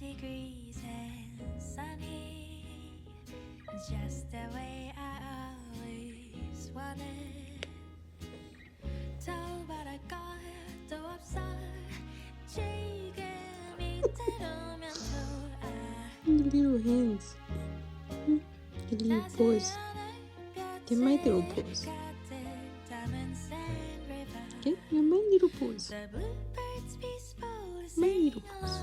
degrees and sunny, just the way I always wanted. 도발할걸 또 없어 지금 이대로면 좋아. Your little hands. Your little paws. They're my little paws. Okay, you're my little paws. My little paws.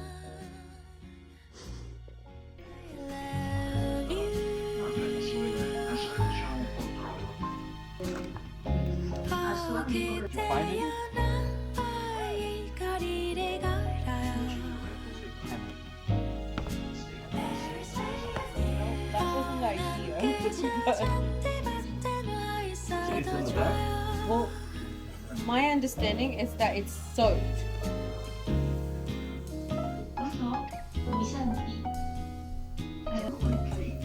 Well, my understanding is that it's soaked.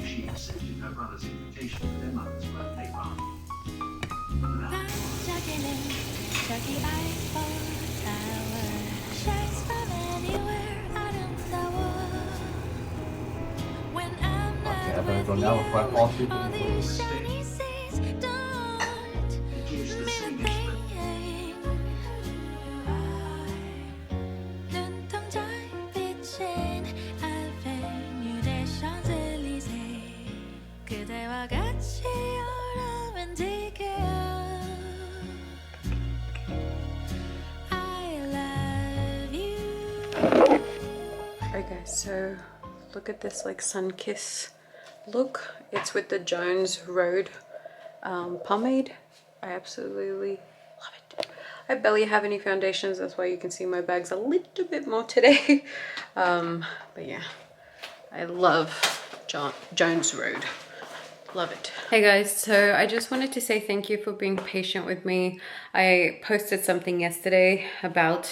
She accepted her brother's invitation to their mother's birthday party. So now we're quite all super. Alright guys, so look at this like sun-kiss look. It's with the Jones Road pomade. I absolutely love it. I barely have any foundations, that's why you can see my bags a little bit more today. But yeah, I love Jones Road. Love it. Hey guys, so I just wanted to say thank you for being patient with me. I posted something yesterday about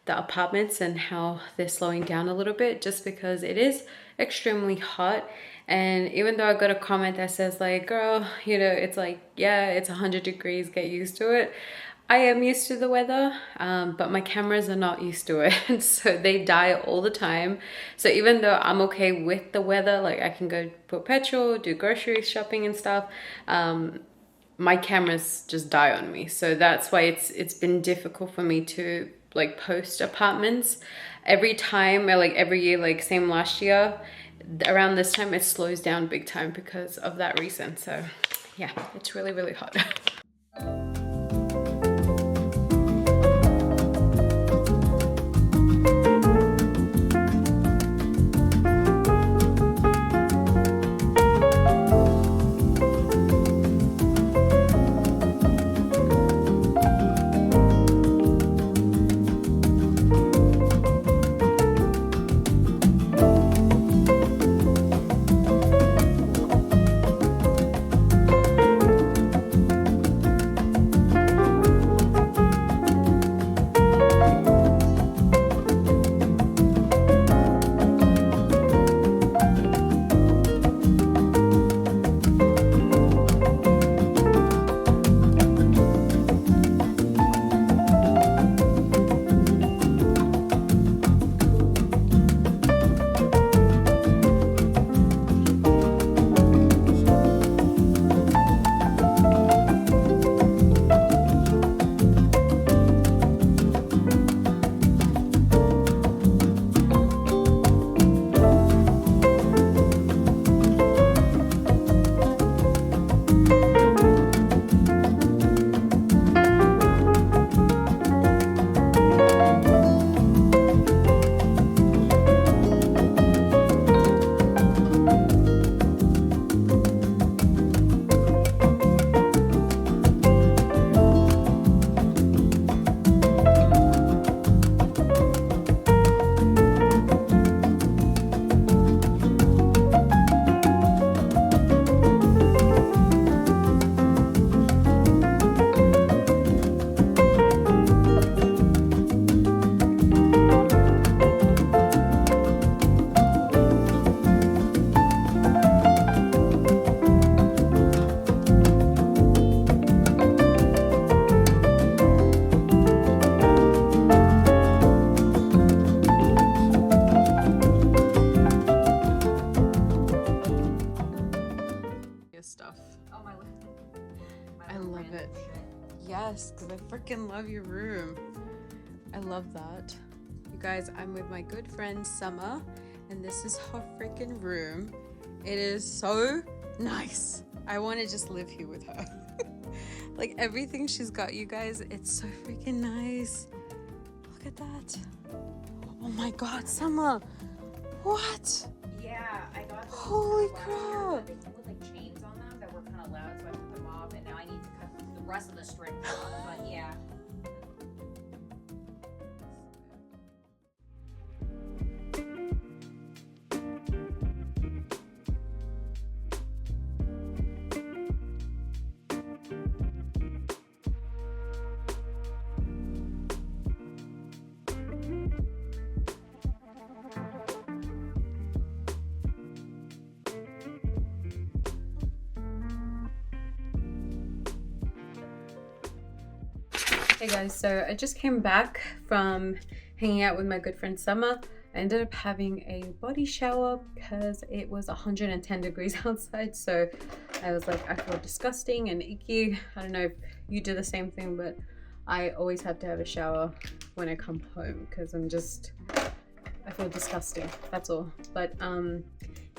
the apartments and how they're slowing down a little bit just because it is extremely hot. And even though I got a comment that says like, girl, you know, it's like, yeah, it's 100 degrees, get used to it. I am used to the weather, but my cameras are not used to it. So they die all the time. So even though I'm okay with the weather, like I can go put petrol, do grocery shopping and stuff, my cameras just die on me. So that's why it's been difficult for me to like post apartments. Every time, or like every year, like same last year, around this time it slows down big time because of that reason. So yeah, it's really, really hot. Vegas stuff. Oh, my I love it. Yes, because I freaking love your room. I love that. You guys, I'm with my good friend Summer, and this is her freaking room. It is so nice. I want to just live here with her. Like everything she's got, you guys, it's so freaking nice. Look at that. Oh my God, Summer. What? Yeah, I got those Holy last crap. year, but they came with like chains on them that were kind of loud, so I took them off, and now I need to cut the rest of the string off. But yeah. Hey guys, so I just came back from hanging out with my good friend Summer. I ended up having a body shower because it was 110 degrees outside, so I was like, I feel disgusting and icky. I don't know if you do the same thing, but I always have to have a shower when I come home because I feel disgusting, that's all. But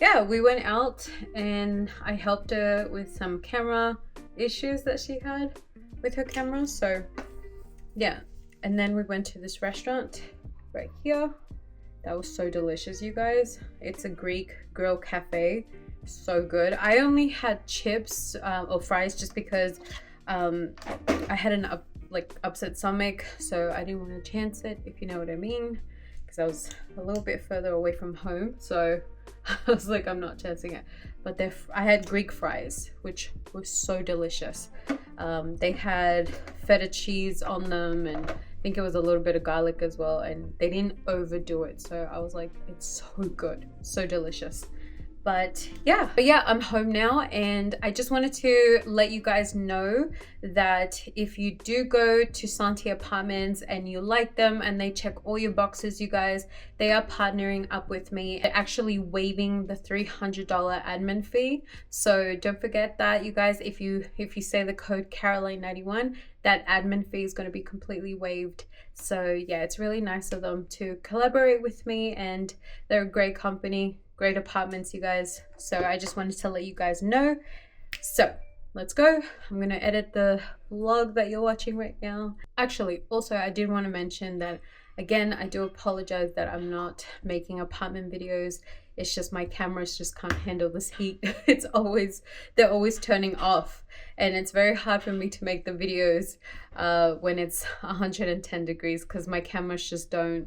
yeah, we went out and I helped her with some camera issues that she had with her camera, so yeah. And then we went to this restaurant right here. That was so delicious, you guys. It's a Greek grill cafe. So good. I only had chips or fries just because I had an upset stomach, so I didn't want to chance it, if you know what I mean, because I was a little bit further away from home, so I was like, I'm not chancing it. But I had Greek fries, which was so delicious. They had feta cheese on them, and I think it was a little bit of garlic as well, and they didn't overdo it, so I was like, it's so good, so delicious. But yeah, I'm home now, and I just wanted to let you guys know that if you do go to Santi Apartments and you like them and they check all your boxes, you guys, they are partnering up with me. They're actually waiving the $300 admin fee. So don't forget that, you guys, if you say the code Caroline91, that admin fee is going to be completely waived. So yeah, it's really nice of them to collaborate with me, and they're a great company. Great apartments, you guys. So I just wanted to let you guys know. So let's go. I'm gonna edit the vlog that you're watching right now. Actually, also I did want to mention that again, I do apologize that I'm not making apartment videos. It's just my cameras just can't handle this heat. They're always turning off, and it's very hard for me to make the videos when it's 110 degrees because my cameras just don't,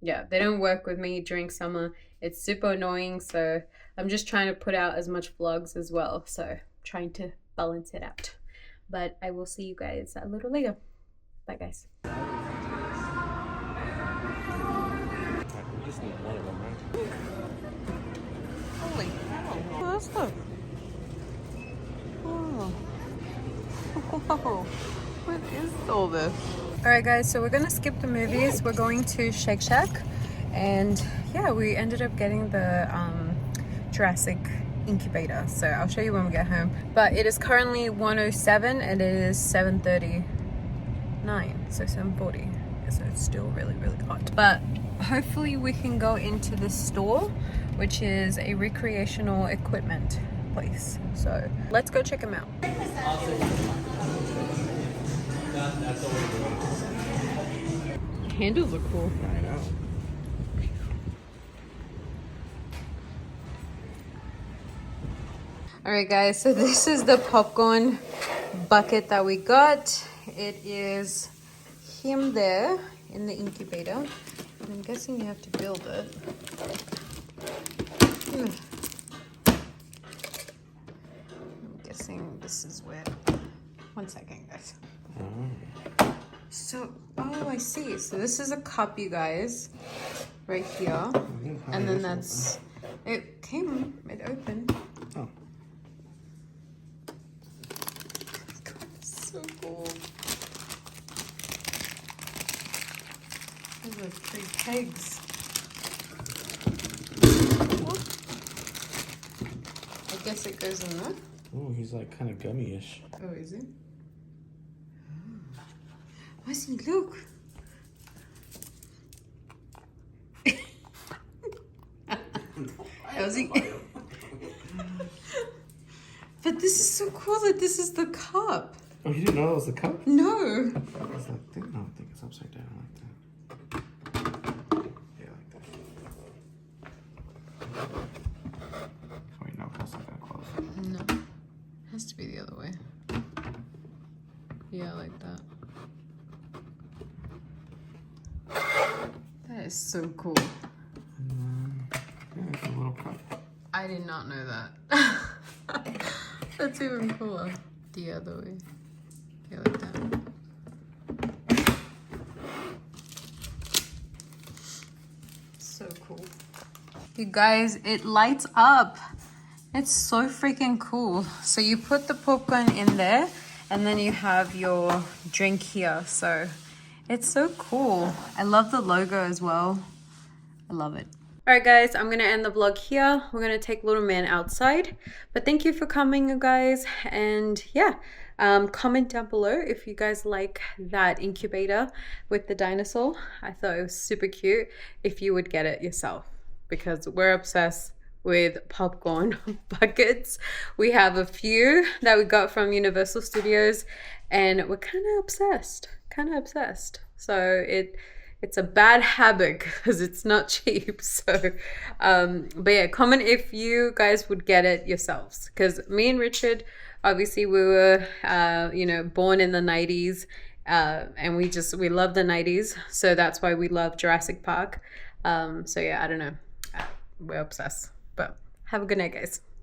yeah, they don't work with me during summer. It's super annoying, so I'm just trying to put out as much vlogs as well, so trying to balance it out. But I will see you guys a little later. Bye guys. We just need one of them, right? Holy cow. Oh, that's good. Oh. Whoa. What is all this? Alright guys, so we're gonna skip the movies. We're going to Shake Shack, and yeah, we ended up getting the Jurassic incubator, so I'll show you when we get home. But it is currently 1:07 and it is 7:39, so 7:40, so it's still really hot. But hopefully we can go into the store, which is a recreational equipment place, so let's go check them out. Handles are cool. I know. Alright guys, so this is the popcorn bucket that we got. It is him there in the incubator. And I'm guessing you have to build it. I'm guessing this is where... One second guys. So, oh I see. So this is a cup, you guys. Right here. And then that's... It opened. Oh. So cool. There's like 3 pegs. I guess it goes in there. Oh, he's like kind of gummy-ish. Oh, is it? Ozzie, look. Ozzie. But this is so cool that this is the cup. Oh, you didn't know that was the cup? No. I was like, I don't think it's upside down like that. Yeah, like that. Oh, wait, no, that's not gonna close. No. Has to be the other way. Yeah, like that. That is so cool. Yeah, it's a little cup. I did not know that. That's even cooler. The other way. Yeah, like that. So cool. You guys, it lights up. It's so freaking cool. So you put the popcorn in there and then you have your drink here. So it's so cool. I love the logo as well. I love it. All right, guys, I'm gonna end the vlog here. We're gonna take little man outside, but thank you for coming, you guys. And yeah, comment down below if you guys like that incubator with the dinosaur. I thought it was super cute. If you would get it yourself, because we're obsessed with popcorn buckets. We have a few that we got from Universal Studios and we're kind of obsessed. So it's a bad habit because it's not cheap. So, but yeah, comment if you guys would get it yourselves. Because me and Richard, obviously we were, you know, born in the 90s and we love the 90s. So that's why we love Jurassic Park. So yeah, I don't know. We're obsessed. But have a good night, guys.